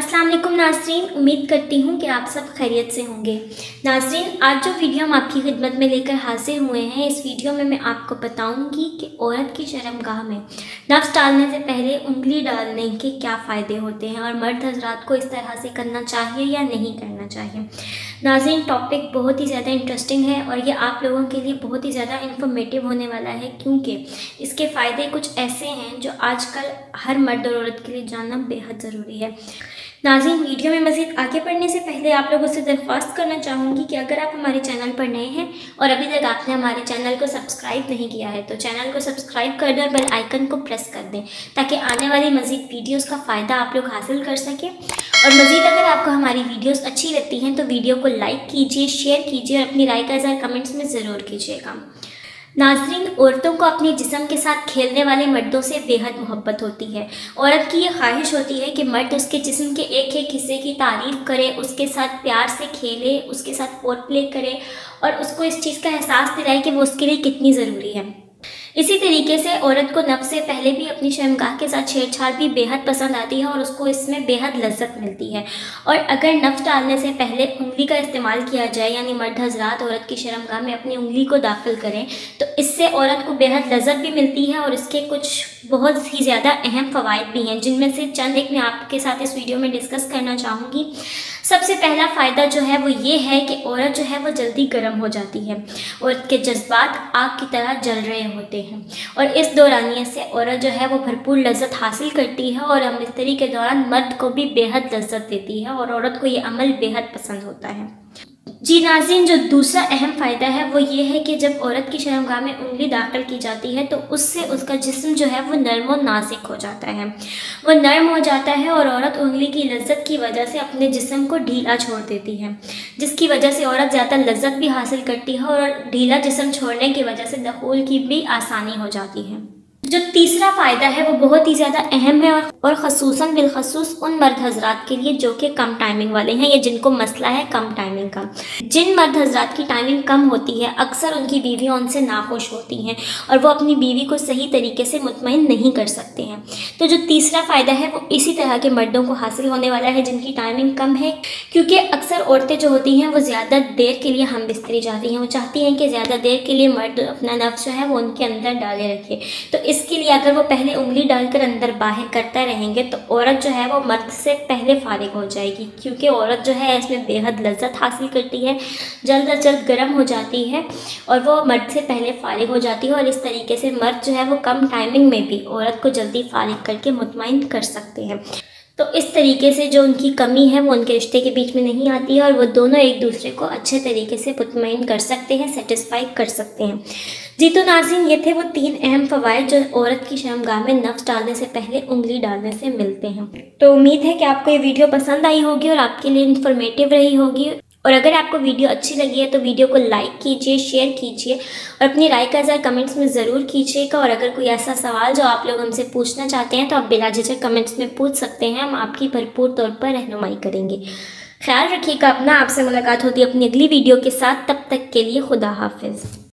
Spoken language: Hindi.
अस्सलाम वालेकुम नाज़रीन, उम्मीद करती हूँ कि आप सब खैरियत से होंगे। नाज़रीन, आज जो वीडियो हम आपकी खिदमत में लेकर हाजिर हुए हैं, इस वीडियो में मैं आपको बताऊँगी कि औरत की शर्मगाह में नफ्स डालने से पहले उंगली डालने के क्या फ़ायदे होते हैं और मर्द हज़रात को इस तरह से करना चाहिए या नहीं करना चाहिए। नाज़रीन, टॉपिक बहुत ही ज़्यादा इंटरेस्टिंग है और ये आप लोगों के लिए बहुत ही ज़्यादा इन्फॉर्मेटिव होने वाला है, क्योंकि इसके फ़ायदे कुछ ऐसे हैं जो आजकल हर मर्द और औरत के लिए जानना बेहद ज़रूरी है। नाज़रीन, वीडियो में मज़ीद आगे बढ़ने से पहले आप लोगों से दरख्वास्त करना चाहूँगी कि अगर आप हमारे चैनल पर नए हैं और अभी तक आपने हमारे चैनल को सब्सक्राइब नहीं किया है तो चैनल को सब्सक्राइब कर दें और बेल आइकन को प्रेस कर दें, ताकि आने वाली मज़ीद वीडियोस का फ़ायदा आप लोग हासिल कर सकें। और मज़ीद अगर आपको हमारी वीडियोस अच्छी लगती हैं तो वीडियो को लाइक कीजिए, शेयर कीजिए और अपनी राय का इज़हार कमेंट्स में ज़रूर कीजिएगा। नाज़रीन, औरतों को अपने जिस्म के साथ खेलने वाले मर्दों से बेहद मोहब्बत होती है। औरत की ये ख्वाहिश होती है कि मर्द उसके जिस्म के एक एक हिस्से की तारीफ़ करे, उसके साथ प्यार से खेले, उसके साथ फोर प्ले करे और उसको इस चीज़ का एहसास दिलाए कि वो उसके लिए कितनी ज़रूरी है। इसी तरीके से औरत को नफ्स से पहले भी अपनी शर्मगाह के साथ छेड़छाड़ भी बेहद पसंद आती है और उसको इसमें बेहद लज्जत मिलती है। और अगर नफ्स डालने से पहले उंगली का इस्तेमाल किया जाए, यानी मर्द हज़रात औरत की शर्मगाह में अपनी उंगली को दाखिल करें, तो इससे औरत को बेहद लज्जत भी मिलती है और इसके कुछ बहुत ही ज़्यादा अहम फ़वाइद भी हैं, जिनमें से चंद एक मैं आपके साथ इस वीडियो में डिस्कस करना चाहूँगी। सबसे पहला फ़ायदा जो है वो ये है कि औरत जो है वो जल्दी गर्म हो जाती है। औरत के जज्बात आग की तरह जल रहे होते हैं और इस दौरानिए से औरत जो है वो भरपूर लज्जत हासिल करती है और अमलतरी के दौरान मर्द को भी बेहद लज्जत देती है और औरत को ये अमल बेहद पसंद होता है। जी नाज़रीन, जो दूसरा अहम फ़ायदा है वो ये है कि जब औरत की शर्मगाह में उंगली दाखिल की जाती है तो उससे उसका जिस्म जो है वो नर्म और नाजुक हो जाता है, वो नर्म हो जाता है और औरत उंगली की लज्जत की वजह से अपने जिस्म को ढीला छोड़ देती है, जिसकी वजह से औरत ज़्यादा लज्जत भी हासिल करती है और ढीला जिस्म छोड़ने की वजह से दखूल की भी आसानी हो जाती है। जो तीसरा फ़ायदा है वो बहुत ही ज़्यादा अहम है और ख़ुसूसन बिलख़ुसूस उन मर्द हज़रात के लिए जो कि कम टाइमिंग वाले हैं या जिनको मसला है कम टाइमिंग का। जिन मर्द हज़रात की टाइमिंग कम होती है, अक्सर उनकी बीवियाँ उनसे नाखुश होती हैं और वो अपनी बीवी को सही तरीके से मुतमईन नहीं कर सकते हैं। तो जो तीसरा फ़ायदा है वो इसी तरह के मर्दों को हासिल होने वाला है जिनकी टाइमिंग कम है, क्योंकि अक्सर औरतें जो होती हैं वो ज़्यादा देर के लिए हम बिस्तरी जाती हैं। वो चाहती हैं कि ज़्यादा देर के लिए मर्द अपना नफ्स जो है वो उनके अंदर डाले रखे। तो इसके लिए अगर वो पहले उंगली डालकर अंदर बाहर करते रहेंगे तो औरत जो है वो मर्द से पहले फारिग हो जाएगी, क्योंकि औरत जो है इसमें बेहद लज्जत हासिल करती है, जल्द अज जल्द गर्म हो जाती है और वो मर्द से पहले फारिग हो जाती है और इस तरीके से मर्द जो है वो कम टाइमिंग में भी औरत को जल्दी फारिग करके मुतमईन कर सकते हैं। तो इस तरीके से जो उनकी कमी है वो उनके रिश्ते के बीच में नहीं आती है और वो दोनों एक दूसरे को अच्छे तरीके से मुतमईन कर सकते हैं, सेटिस्फाई कर सकते हैं। जी तो नाज़रीन, ये थे वो 3 अहम फ़वाइद जो औरत की शर्मगाह में नफ्स डालने से पहले उंगली डालने से मिलते हैं। तो उम्मीद है कि आपको ये वीडियो पसंद आई होगी और आपके लिए इन्फॉर्मेटिव रही होगी। और अगर आपको वीडियो अच्छी लगी है तो वीडियो को लाइक कीजिए, शेयर कीजिए और अपनी राय का इज़हार कमेंट्स में ज़रूर कीजिएगा। और अगर कोई ऐसा सवाल जो आप लोग हमसे पूछना चाहते हैं तो आप बिला झिझक कमेंट्स में पूछ सकते हैं, हम आपकी भरपूर तौर पर रहनुमाई करेंगे। ख्याल रखिएगा अपना। आपसे मुलाकात होती है अपनी अगली वीडियो के साथ। तब तक के लिए खुदा हाफिज़।